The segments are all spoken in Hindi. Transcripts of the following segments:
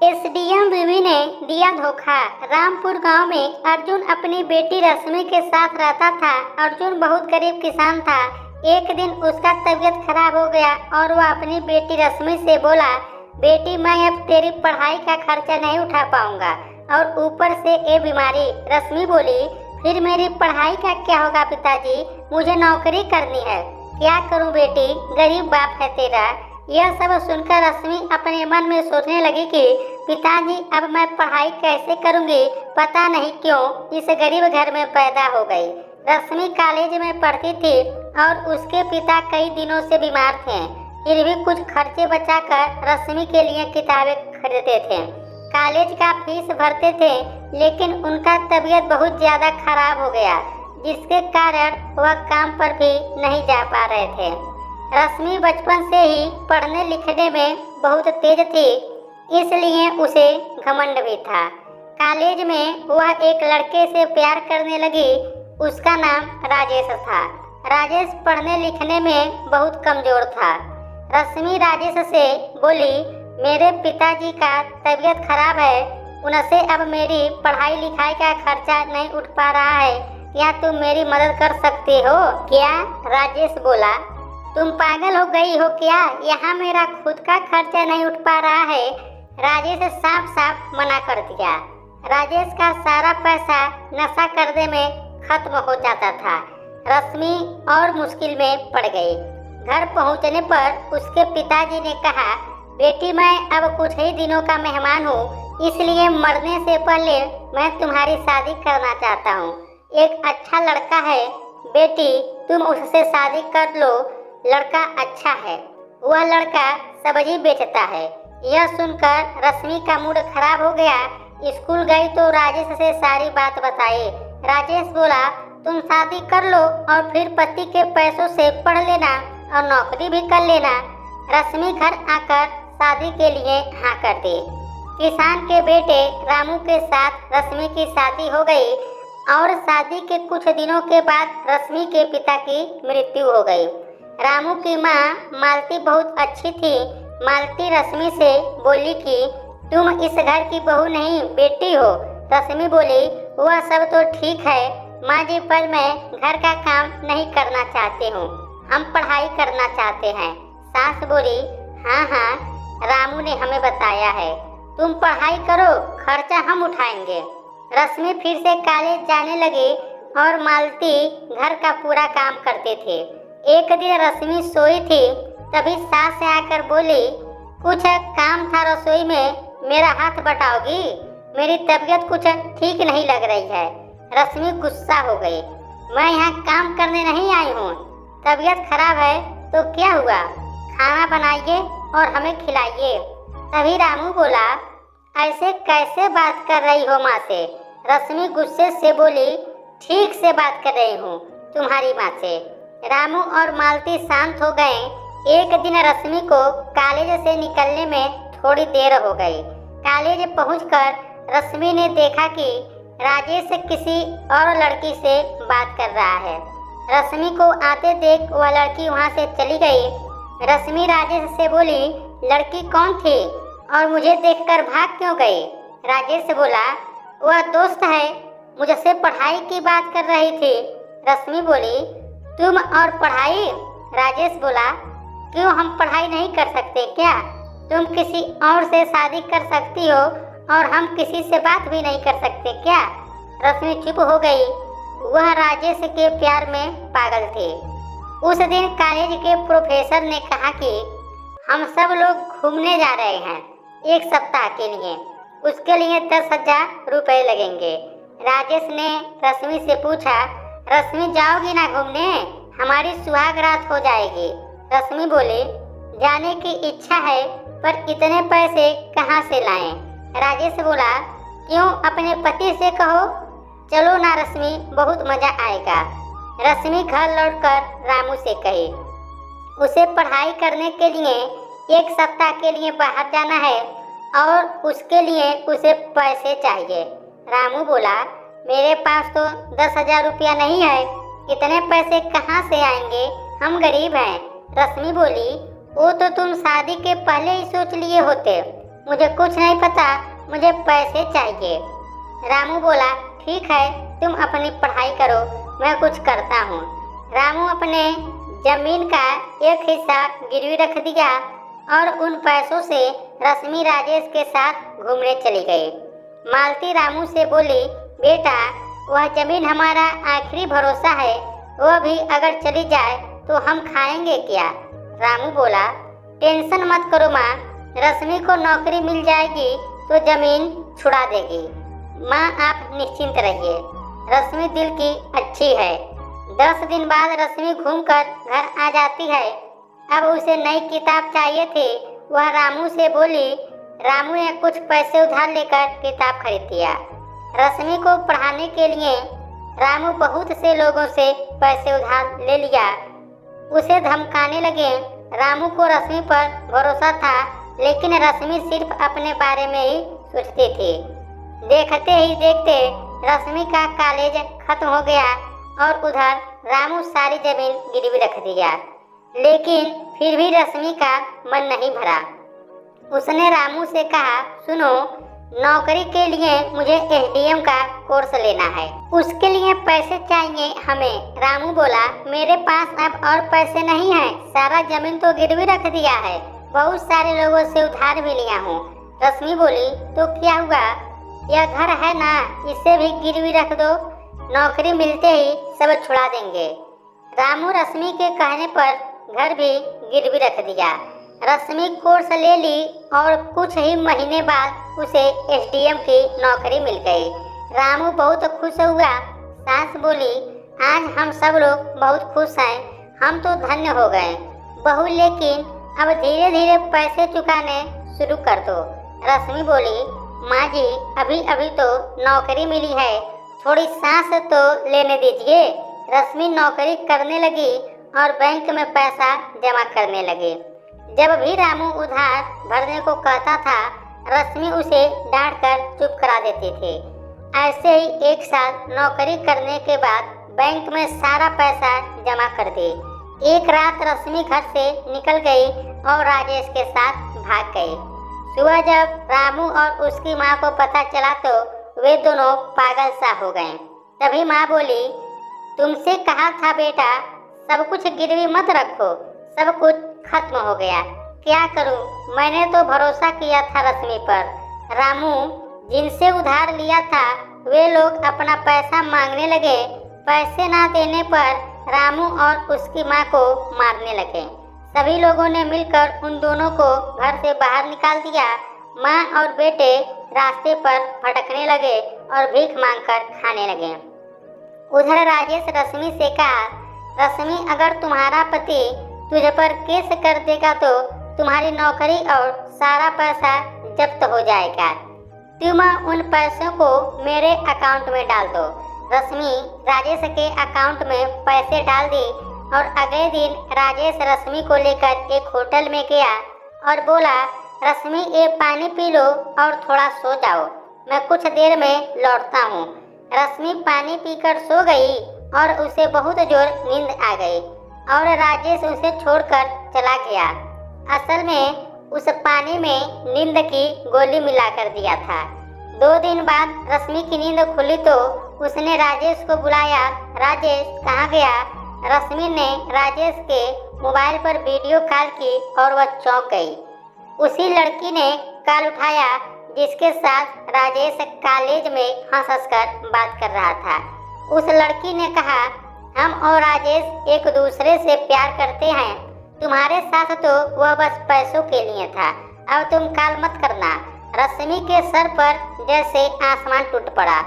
एसडीएम बीवी ने दिया धोखा। रामपुर गांव में अर्जुन अपनी बेटी रश्मि के साथ रहता था। अर्जुन बहुत गरीब किसान था। एक दिन उसका तबीयत खराब हो गया और वह अपनी बेटी रश्मि से बोला, बेटी मैं अब तेरी पढ़ाई का खर्चा नहीं उठा पाऊंगा और ऊपर से ये बीमारी। रश्मि बोली, फिर मेरी पढ़ाई का क्या होगा पिताजी, मुझे नौकरी करनी है, क्या करूं बेटी, गरीब बाप है तेरा। यह सब सुनकर रश्मि अपने मन में सोचने लगी कि पिताजी अब मैं पढ़ाई कैसे करूंगी, पता नहीं क्यों इस गरीब घर में पैदा हो गई। रश्मि कॉलेज में पढ़ती थी और उसके पिता कई दिनों से बीमार थे, फिर भी कुछ खर्चे बचाकर रश्मि के लिए किताबें खरीदते थे, कॉलेज का फीस भरते थे, लेकिन उनका तबीयत बहुत ज़्यादा खराब हो गया, जिसके कारण वह काम पर भी नहीं जा पा रहे थे। रश्मि बचपन से ही पढ़ने लिखने में बहुत तेज थी, इसलिए उसे घमंड भी था। कॉलेज में वह एक लड़के से प्यार करने लगी, उसका नाम राजेश था। राजेश पढ़ने लिखने में बहुत कमज़ोर था। रश्मि राजेश से बोली, मेरे पिताजी का तबीयत खराब है, उनसे अब मेरी पढ़ाई लिखाई का खर्चा नहीं उठ पा रहा है, क्या तुम मेरी मदद कर सकते हो क्या? राजेश बोला, तुम पागल हो गई हो क्या, यहाँ मेरा खुद का खर्चा नहीं उठ पा रहा है। राजेश साफ साफ मना कर दिया। राजेश का सारा पैसा नशा करने में खत्म हो जाता था। रश्मि और मुश्किल में पड़ गई। घर पहुँचने पर उसके पिताजी ने कहा, बेटी मैं अब कुछ ही दिनों का मेहमान हूँ, इसलिए मरने से पहले मैं तुम्हारी शादी करना चाहता हूँ। एक अच्छा लड़का है, बेटी तुम उससे शादी कर लो, लड़का अच्छा है, वह लड़का सब्जी बेचता है। यह सुनकर रश्मि का मूड खराब हो गया। स्कूल गई तो राजेश से सारी बात बताई। राजेश बोला, तुम शादी कर लो और फिर पति के पैसों से पढ़ लेना और नौकरी भी कर लेना। रश्मि घर आकर शादी के लिए हाँ कर दी। किसान के बेटे रामू के साथ रश्मि की शादी हो गई और शादी के कुछ दिनों के बाद रश्मि के पिता की मृत्यु हो गई। रामू की माँ मालती बहुत अच्छी थी। मालती रश्मि से बोली कि तुम इस घर की बहू नहीं बेटी हो। रश्मि बोली, वह सब तो ठीक है माँ जी, पर मैं घर का काम नहीं करना चाहती हूँ, हम पढ़ाई करना चाहते हैं। सास बोली, हाँ हाँ रामू ने हमें बताया है, तुम पढ़ाई करो, खर्चा हम उठाएंगे। रश्मि फिर से कॉलेज जाने लगी और मालती घर का पूरा काम करते थे। एक दिन रश्मि सोई थी, तभी सास से आकर बोली, कुछ काम था रसोई में, मेरा हाथ बटाओगी, मेरी तबीयत कुछ ठीक नहीं लग रही है। रश्मि गुस्सा हो गई, मैं यहाँ काम करने नहीं आई हूँ, तबीयत खराब है तो क्या हुआ, खाना बनाइए और हमें खिलाइए। तभी रामू बोला, ऐसे कैसे बात कर रही हो माँ से? रश्मि गुस्से से बोली, ठीक से बात कर रही हूँ तुम्हारी माँ से। रामू और मालती शांत हो गए। एक दिन रश्मि को कॉलेज से निकलने में थोड़ी देर हो गई। कॉलेज पहुंचकर रश्मि ने देखा कि राजेश किसी और लड़की से बात कर रहा है। रश्मि को आते देख वह लड़की वहां से चली गई। रश्मि राजेश से बोली, लड़की कौन थी और मुझे देखकर भाग क्यों गई? राजेश बोला, वह दोस्त है, मुझसे पढ़ाई की बात कर रही थी। रश्मि बोली, तुम और पढ़ाई? राजेश बोला, क्यों हम पढ़ाई नहीं कर सकते क्या? तुम किसी और से शादी कर सकती हो और हम किसी से बात भी नहीं कर सकते क्या? रश्मि चुप हो गई। वह राजेश के प्यार में पागल थी। उस दिन कॉलेज के प्रोफेसर ने कहा कि हम सब लोग घूमने जा रहे हैं 1 सप्ताह के लिए, उसके लिए 10,000 रुपये लगेंगे। राजेश ने रश्मि से पूछा, रश्मि जाओगी ना घूमने, हमारी सुहाग रात हो जाएगी। रश्मि बोली, जाने की इच्छा है, पर इतने पैसे कहाँ से लाएं? राजेश बोला, क्यों अपने पति से कहो, चलो ना रश्मि, बहुत मजा आएगा। रश्मि घर लौटकर रामू से कही, उसे पढ़ाई करने के लिए 1 सप्ताह के लिए बाहर जाना है और उसके लिए उसे पैसे चाहिए। रामू बोला, मेरे पास तो 10,000 रुपया नहीं है, इतने पैसे कहाँ से आएंगे, हम गरीब हैं। रश्मि बोली, वो तो तुम शादी के पहले ही सोच लिए होते, मुझे कुछ नहीं पता, मुझे पैसे चाहिए। रामू बोला, ठीक है, तुम अपनी पढ़ाई करो, मैं कुछ करता हूँ। रामू अपने जमीन का एक हिस्सा गिरवी रख दिया और उन पैसों से रश्मि राजेश के साथ घूमने चली गई। मालती रामू से बोली, बेटा, वह जमीन हमारा आखिरी भरोसा है, वह भी अगर चली जाए तो हम खाएंगे क्या? रामू बोला, टेंशन मत करो माँ, रश्मि को नौकरी मिल जाएगी तो जमीन छुड़ा देगी। माँ आप निश्चिंत रहिए, रश्मि दिल की अच्छी है। 10 दिन बाद रश्मि घूमकर घर आ जाती है। अब उसे नई किताब चाहिए थी। वह रामू से बोली। रामू ने कुछ पैसे उधार लेकर किताब खरीद दिया। रश्मि को पढ़ाने के लिए रामू बहुत से लोगों से पैसे उधार ले लिया। उसे धमकाने लगे। रामू को रश्मि पर भरोसा था, लेकिन रश्मि सिर्फ अपने बारे में ही सोचती थी। देखते ही देखते रश्मि का कॉलेज खत्म हो गया और उधर रामू सारी जमीन गिरवी रख दिया, लेकिन फिर भी रश्मि का मन नहीं भरा। उसने रामू से कहा, सुनो, नौकरी के लिए मुझे एसडीएम का कोर्स लेना है, उसके लिए पैसे चाहिए हमें। रामू बोला, मेरे पास अब और पैसे नहीं हैं, सारा जमीन तो गिरवी रख दिया है, बहुत सारे लोगों से उधार भी लिया हूँ। रश्मि बोली, तो क्या हुआ, यह घर है ना, इसे भी गिरवी रख दो, नौकरी मिलते ही सब छुड़ा देंगे। रामू रश्मि के कहने पर घर भी गिरवी रख दिया। रश्मि कोर्स ले ली और कुछ ही महीने बाद उसे एसडीएम की नौकरी मिल गई। रामू बहुत खुश हुआ। सास बोली, आज हम सब लोग बहुत खुश हैं, हम तो धन्य हो गए। बहू, लेकिन अब धीरे धीरे पैसे चुकाने शुरू कर दो। रश्मि बोली, माँ जी, अभी अभी तो नौकरी मिली है, थोड़ी सांस तो लेने दीजिए। रश्मि नौकरी करने लगी और बैंक में पैसा जमा करने लगी। जब भी रामू उधार भरने को कहता था, रश्मि उसे डांट कर चुप करा देती थी। ऐसे ही 1 साल नौकरी करने के बाद बैंक में सारा पैसा जमा कर दी। एक रात रश्मि घर से निकल गई और राजेश के साथ भाग गई। सुबह जब रामू और उसकी माँ को पता चला तो वे दोनों पागल सा हो गए। तभी माँ बोली, तुमसे कहा था बेटा, सब कुछ गिरवी मत रखो, सब कुछ खत्म हो गया, क्या करूं, मैंने तो भरोसा किया था रश्मि पर। रामू जिनसे उधार लिया था वे लोग अपना पैसा मांगने लगे। पैसे ना देने पर रामू और उसकी माँ को मारने लगे। सभी लोगों ने मिलकर उन दोनों को घर से बाहर निकाल दिया। माँ और बेटे रास्ते पर भटकने लगे और भीख मांगकर खाने लगे। उधर राजेश रश्मि से कहा, रश्मि, अगर तुम्हारा पति तुझे पर केस कर देगा तो तुम्हारी नौकरी और सारा पैसा जब्त हो जाएगा। तुम उन पैसों को मेरे अकाउंट में डाल दो। रश्मि राजेश के अकाउंट में पैसे डाल दी और अगले दिन राजेश रश्मि को लेकर एक होटल में गया और बोला, रश्मि, ये पानी पी लो और थोड़ा सो जाओ, मैं कुछ देर में लौटता हूँ। रश्मि पानी पीकर सो गई और उसे बहुत जोर नींद आ गई और राजेश उसे छोड़कर चला गया। असल में उस पानी में नींद की गोली मिलाकर दिया था। 2 दिन बाद रश्मि की नींद खुली तो उसने राजेश को बुलाया। राजेश कहाँ गया? रश्मि ने राजेश के मोबाइल पर वीडियो कॉल की और वह चौंक गई। उसी लड़की ने कॉल उठाया जिसके साथ राजेश कॉलेज में हंस कर बात कर रहा था। उस लड़की ने कहा, हम और राजेश एक दूसरे से प्यार करते हैं, तुम्हारे साथ तो वह बस पैसों के लिए था, अब तुम कॉल मत करना। रश्मि के सर पर जैसे आसमान टूट पड़ा।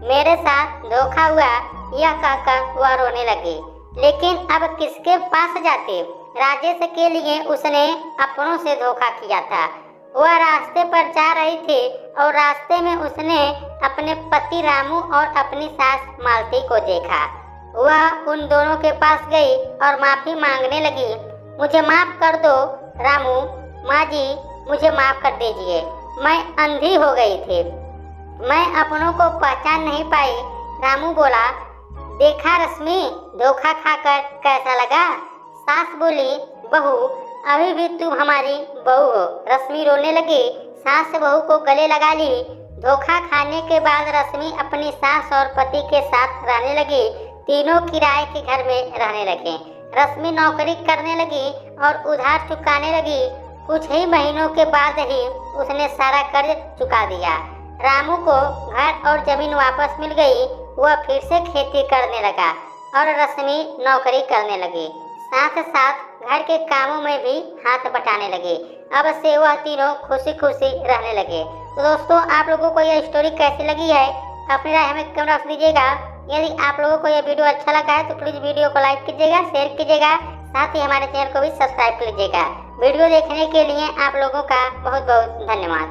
मेरे साथ धोखा हुआ, यह कहकर वह रोने लगी। लेकिन अब किसके पास जाती? राजेश के लिए उसने अपनों से धोखा किया था। वह रास्ते पर जा रही थी और रास्ते में उसने अपने पति रामू और अपनी सास मालती को देखा। वह उन दोनों के पास गई और माफ़ी मांगने लगी। मुझे माफ़ कर दो रामू, माँ जी मुझे माफ़ कर दीजिए, मैं अंधी हो गई थी, मैं अपनों को पहचान नहीं पाई। रामू बोला, देखा रश्मि, धोखा खाकर कैसा लगा? सास बोली, बहू अभी भी तुम हमारी बहू हो। रश्मि रोने लगी। सास बहू को गले लगा ली। धोखा खाने के बाद रश्मि अपनी सास और पति के साथ रहने लगी। तीनों किराए के घर में रहने लगे। रश्मि नौकरी करने लगी और उधार चुकाने लगी। कुछ ही महीनों के बाद ही उसने सारा कर्ज चुका दिया। रामू को घर और जमीन वापस मिल गई। वह फिर से खेती करने लगा और रश्मि नौकरी करने लगी। साथ साथ घर के कामों में भी हाथ बटाने लगे। अब से वह तीनों खुशी खुशी रहने लगे। तो दोस्तों, आप लोगों को यह स्टोरी कैसी लगी है, अपनी राय हमें कमेंट बॉक्स में दीजिएगा। यदि आप लोगों को यह वीडियो अच्छा लगा है तो प्लीज़ वीडियो को लाइक कीजिएगा, शेयर कीजिएगा, साथ ही हमारे चैनल को भी सब्सक्राइब कीजिएगा। वीडियो देखने के लिए आप लोगों का बहुत बहुत धन्यवाद।